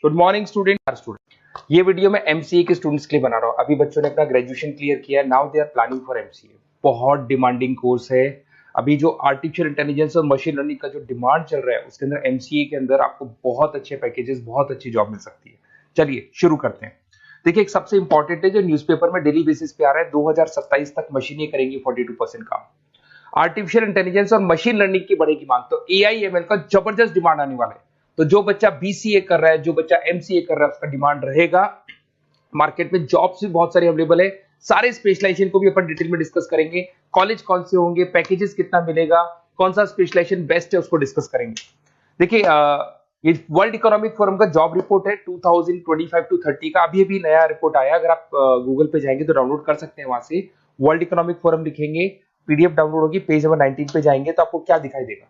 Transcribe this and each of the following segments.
Good morning student. ये video मैं MCA के स्टूडेंट्स के लिए बना रहा हूँ। अभी बच्चों ने अपना ग्रेजुएशन क्लियर किया है, now they are planning for MCA. बहुत डिमांडिंग कोर्स है। अभी जो आर्टिफिशियल इंटेलिजेंस और मशीन लर्निंग का जो डिमांड चल रहा है उसके अंदर एमसीए के अंदर आपको बहुत अच्छे पैकेजेस, बहुत अच्छी जॉब मिल सकती है। चलिए शुरू करते हैं। देखिए, एक सबसे इंपॉर्टेंट है जो न्यूज़पेपर में डेली बेसिस पे आ रहा है, 2027 तक मशीनें करेंगी 42% काम। आर्टिफिशियल इंटेलिजेंस और मशीन लर्निंग की बढ़ेगी मांग, तो एआईएमएल का जबरदस्त डिमांड आने वाला है। तो जो बच्चा बीसीए कर रहा है, जो बच्चा एमसीए कर रहा है, उसका डिमांड रहेगा। मार्केट में जॉब्स भी बहुत सारे अवेलेबल है। सारे स्पेशलाइजेशन को भी अपन डिटेल में डिस्कस करेंगे। कॉलेज कौन से होंगे, पैकेजेस कितना मिलेगा, कौन सा स्पेशलाइजेशन बेस्ट है, उसको डिस्कस करेंगे। देखिए, ये वर्ल्ड इकोनॉमिक फोरम का जॉब रिपोर्ट है 2025 टू 30 का। अभी अभी नया रिपोर्ट आया, अगर आप गूगल पे जाएंगे तो डाउनलोड कर सकते हैं। वहां से वर्ल्ड इकोनॉमिक फोरम लिखेंगे, पीडीएफ डाउनलोड होगी, पेज नंबर 19 पे जाएंगे तो आपको क्या दिखाई देगा,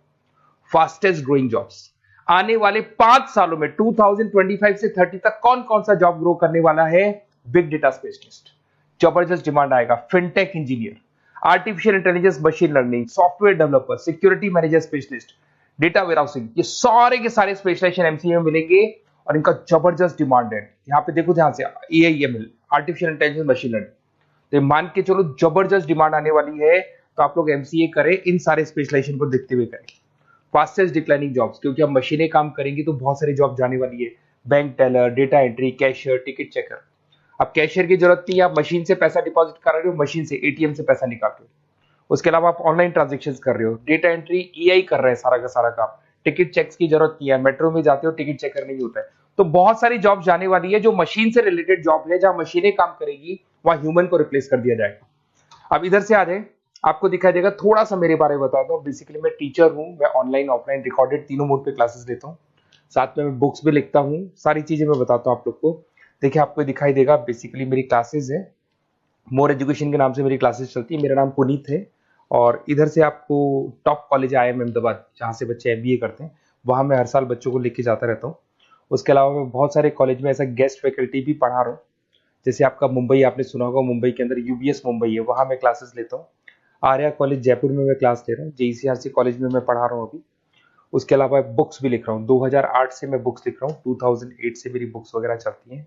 फास्टेस्ट ग्रोइंग जॉब्स। आने वाले 5 सालों में 2025 से 30 तक कौन कौन सा जॉब ग्रो करने वाला है। बिग डेटा स्पेशलिस्ट, जबरदस्त डिमांड आएगा। Fintech engineer, artificial intelligence, machine learning, software developer, security manager specialist, data warehousing, ये सारे के सारे स्पेशलाइजेशन एमसीए में मिलेंगे और इनका जबरदस्त डिमांड है। यहाँ पे देखो, ध्यान से, AIML, artificial intelligence, machine learning, तो मान के चलो जबरदस्त डिमांड आने वाली है। तो आप लोग एमसीए करें, इन सारे स्पेशलाइजेशन को देखते हुए करें। फास्टेस्ट डिक्लाइनिंग जॉब्स, क्योंकि अब मशीनें काम करेंगी तो बहुत सारी जॉब जाने वाली है। Bank teller, data entry, cashier, ticket checker. अब कैशियर की जरूरत नहीं है, आप मशीन से पैसा डिपॉजिट कर रहे हो, मशीन से एटीएम से पैसा निकाल रहे हो। उसके अलावा आप ऑनलाइन ट्रांजेक्शन कर रहे हो। डेटा एंट्री एआई कर रहा है सारा का सारा काम। टिकट चेक्स की जरूरत नहीं है, मेट्रो में जाते हो टिकट चेकर नहीं होता है। तो बहुत सारी जॉब जाने वाली है जो मशीन से रिलेटेड जॉब है, जहां मशीनें काम करेगी वहां ह्यूमन को रिप्लेस कर दिया जाएगा। अब इधर से आ जाए, आपको दिखाई देगा। थोड़ा सा मेरे बारे में बता दो। बेसिकली मैं टीचर हूँ, मैं ऑनलाइन ऑफलाइन रिकॉर्डेड तीनों मोड पे क्लासेस लेता हूँ। साथ में मैं बुक्स भी लिखता हूँ, सारी चीजें मैं बताता हूँ आप लोग को। देखिए, आपको दिखाई देगा, बेसिकली मेरी क्लासेस है, मोर एजुकेशन के नाम से मेरी क्लासेस चलती है। मेरा नाम पुनीत है और इधर से आपको टॉप कॉलेज आईआईएम अहमदाबाद, जहाँ से बच्चे एमबीए करते हैं, वहाँ मैं हर साल बच्चों को लेके जाता रहता हूँ। उसके अलावा मैं बहुत सारे कॉलेज में ऐसा गेस्ट फैकल्टी भी पढ़ा रहा हूँ। जैसे आपका मुंबई, आपने सुना होगा, मुंबई के अंदर यूबीएस मुंबई है, वहाँ मैं क्लासेस लेता हूँ। आर्या कॉलेज जयपुर में मैं क्लास ले रहा हूँ। जेईसीआरसी कॉलेज में मैं पढ़ा रहा हूँ अभी। उसके अलावा बुक्स भी लिख रहा हूँ। 2008 से मैं बुक्स लिख रहा हूँ, 2008 से मेरी बुक्स वगैरह चलती हैं।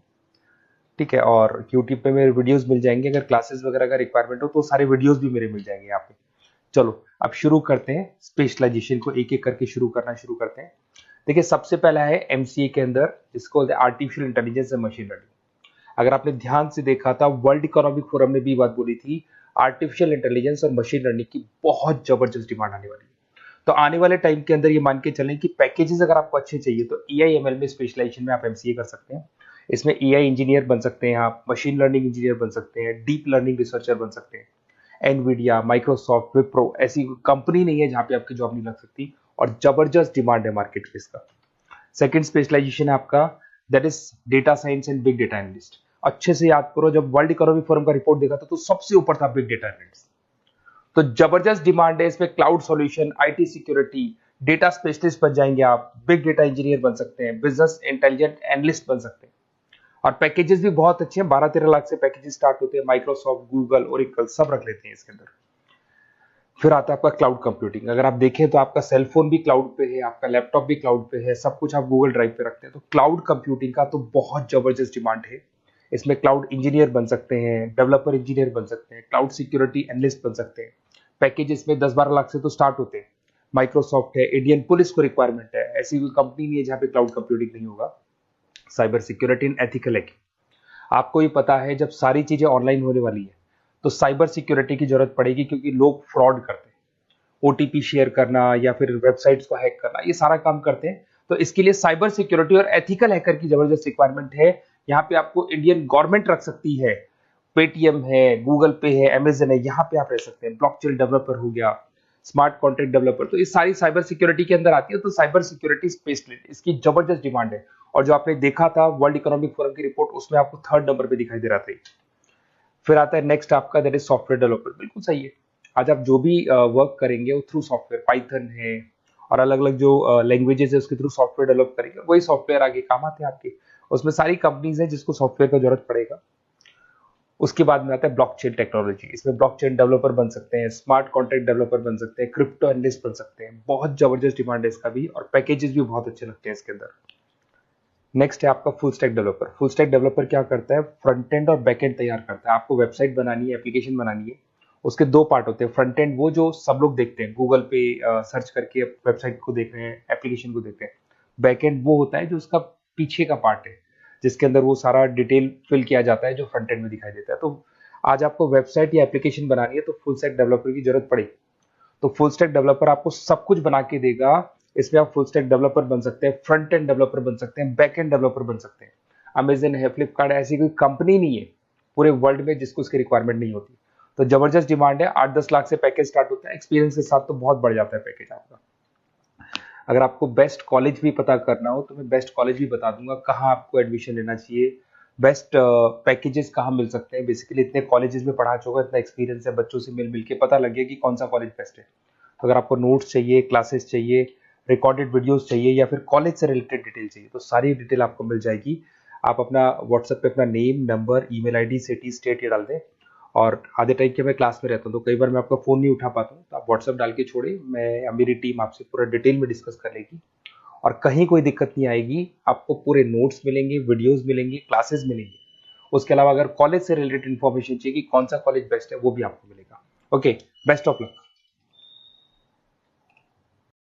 ठीक है, और यूट्यूब पे मेरे वीडियोस मिल जाएंगे। अगर क्लासेस वगैरह का रिक्वायरमेंट हो तो सारे वीडियोस भी मेरे मिल जाएंगे यहाँ पे। चलो अब शुरू करते हैं, स्पेशलाइजेशन को एक एक करके शुरू करते हैं। देखिए, सबसे पहला है एमसीए के अंदर, जिसको artificial intelligence and machine learning. अगर आपने ध्यान से देखा था, वर्ल्ड इकोनॉमिक फोरम ने भी बात बोली थी, आर्टिफिशियल इंटेलिजेंस और मशीन लर्निंग की बहुत जबरदस्त डिमांड आने वाली है। तो आने वाले टाइम के अंदर ये मान के चलें कि पैकेजेस अगर आपको अच्छे चाहिए तो एआईएमएल में स्पेशलाइजेशन में आप एमसीए कर सकते हैं। इसमें एआई इंजीनियर बन सकते हैं आप, मशीन लर्निंग इंजीनियर बन सकते हैं, डीप लर्निंग रिसर्चर बन सकते हैं। एनवीडिया, माइक्रोसॉफ्ट, विप्रो, ऐसी कंपनी नहीं है जहां पे आपकी जॉब नहीं लग सकती, और जबरदस्त डिमांड है मार्केट पे इसका। सेकंड स्पेशलाइजेशन है आपका, that is data science and big data analyst. अच्छे से याद करो, जब वर्ल्ड इकोनॉमिक फोरम का रिपोर्ट देखा था तो सबसे ऊपर था बिग डेटा एनालिस्ट। तो जबरदस्त डिमांड है इसमें। Cloud solution, IT security, data specialist बन जाएंगे आप, बिग डेटा इंजीनियर बन सकते हैं, बिजनेस इंटेलिजेंट एनालिस्ट बन सकते हैं। और पैकेजेस भी बहुत अच्छे हैं, 12-13 लाख से पैकेजेस स्टार्ट होते हैं। माइक्रोसॉफ्ट, गूगल, ओरेकल सब रख लेते हैं इसके अंदर। फिर आता है आपका क्लाउड कंप्यूटिंग। अगर आप देखें तो आपका सेलफोन भी क्लाउड पे है, आपका लैपटॉप भी क्लाउड पे है, सब कुछ आप गूगल ड्राइव पे रखते हैं। तो क्लाउड कंप्यूटिंग का तो बहुत जबरदस्त डिमांड है। इसमें क्लाउड इंजीनियर बन सकते हैं, डेवलपर इंजीनियर बन सकते हैं, क्लाउड सिक्योरिटी एनालिस्ट बन सकते हैं। पैकेज इसमें 10-12 लाख से तो स्टार्ट होते हैं। माइक्रोसॉफ्ट है, इंडियन पुलिस को रिक्वायरमेंट है, ऐसी कोई कंपनी नहीं है जहां पे क्लाउड कंप्यूटिंग नहीं होगा। Cyber security and ethical hacking, आपको ही पता है जब सारी चीजें ऑनलाइन होने वाली है तो साइबर सिक्योरिटी की जरूरत पड़ेगी, क्योंकि लोग फ्रॉड करते हैं। ओटीपी शेयर करना या फिर वेबसाइट्स को हैक करना, ये सारा काम करते हैं। तो इसके लिए साइबर सिक्योरिटी और एथिकल हैकर की जबरदस्त रिक्वायरमेंट है। यहाँ पे आपको इंडियन गवर्नमेंट रख सकती है, पेटीएम है, गूगल पे है, अमेजन है, यहाँ पे आप रह सकते हैं। ब्लॉकचेन डेवलपर हो गया, स्मार्ट कॉन्ट्रैक्ट डेवलपर, तो ये सारी साइबर सिक्योरिटी के अंदर आती है। तो साइबर सिक्योरिटी स्पेशलिस्ट, इसकी जबरदस्त डिमांड है। और जो आपने देखा था वर्ल्ड इकोनॉमिक फोरम की रिपोर्ट, उसमें आपको 3rd नंबर पे दिखाई दे रहा था। फिर आता है नेक्स्ट आपका, दैट इज सॉफ्टवेयर डेवलपर। बिल्कुल सही है। आज आप जो भी वर्क करेंगे वो थ्रू सॉफ्टवेयर, पाइथन है और अलग अलग जो लैंग्वेजेस है उसके थ्रू सॉफ्टवेयर डेवलप करेंगे, वही सॉफ्टवेयर आगे काम आते हैं आपके। उसमें सारी कंपनीज है जिसको सॉफ्टवेयर का जरूरत पड़ेगा। उसके बाद में आता है ब्लॉकचेन टेक्नोलॉजी। इसमें ब्लॉकचेन डेवलपर बन सकते हैं, स्मार्ट कॉन्ट्रैक्ट डेवलपर बन सकते हैं, क्रिप्टो एनालिस्ट बन सकते हैं। बहुत जबरदस्त डिमांड है इसका भी, और पैकेजेस भी बहुत अच्छे लगते हैं इसके अंदर। नेक्स्ट है आपका full stack developer. Full stack developer क्या करता है, फ्रंट एंड और बैक एंड तैयार करता है। आपको वेबसाइट बनानी है, एप्लीकेशन बनानी है, उसके दो पार्ट होते हैं। फ्रंट एंड वो जो सब लोग देखते हैं, गूगल पे सर्च करके वेबसाइट को देख रहे हैं, एप्लीकेशन को देख रहे हैं। बैक एंड वो होता है जो उसका पीछे का पार्ट है, जिसके अंदर वो सारा डिटेल फिल किया जाता है जो फ्रंट एंड में दिखाई देता है। तो आज आपको वेबसाइट या एप्लीकेशन बनानी है तो फुल स्टैक डेवलपर की जरूरत पड़ेगी। तो फुल स्टैक डेवलपर आपको सब कुछ बना के देगा। इसमें आप फुल स्टैक डेवलपर बन सकते हैं, फ्रंट एंड डेवलपर बन सकते हैं, बैक एंड डेवलपर बन सकते हैं। अमेजन है, फ्लिपकार्ट, ऐसी कोई कंपनी नहीं है पूरे वर्ल्ड में जिसको उसकी रिक्वायरमेंट नहीं होती। तो जबरदस्त डिमांड है। 8-10 लाख से पैकेज स्टार्ट होता है, एक्सपीरियंस के साथ तो बहुत बढ़ जाता है पैकेज आपका। अगर आपको बेस्ट कॉलेज भी पता करना हो तो मैं बेस्ट कॉलेज भी बता दूंगा, कहाँ आपको एडमिशन लेना चाहिए, बेस्ट पैकेजेस कहाँ मिल सकते हैं। बेसिकली इतने कॉलेजेस में पढ़ा चुका, इतना एक्सपीरियंस है, बच्चों से मिल मिल के पता लग गया कि कौन सा कॉलेज बेस्ट है। अगर आपको नोट्स चाहिए, क्लासेस चाहिए, रिकॉर्डेड वीडियोस चाहिए, या फिर कॉलेज से रिलेटेड डिटेल चाहिए, तो सारी डिटेल आपको मिल जाएगी। आप अपना व्हाट्सएप पे अपना name, number, email ID, city, state ये डाल दें। और आधे टाइम के मैं क्लास में रहता हूँ तो कई बार मैं आपका फ़ोन नहीं उठा पाता हूँ, तो आप व्हाट्सएप डाल के छोड़े, मैं या मेरी टीम आपसे पूरा डिटेल में डिस्कस कर लेगी। और कहीं कोई दिक्कत नहीं आएगी। आपको पूरे नोट्स मिलेंगे, वीडियोस मिलेंगे, क्लासेस मिलेंगे। उसके अलावा अगर कॉलेज से रिलेटेड इन्फॉर्मेशन चाहिए कि कौन सा कॉलेज बेस्ट है, वो भी आपको मिलेगा। Okay, best of luck.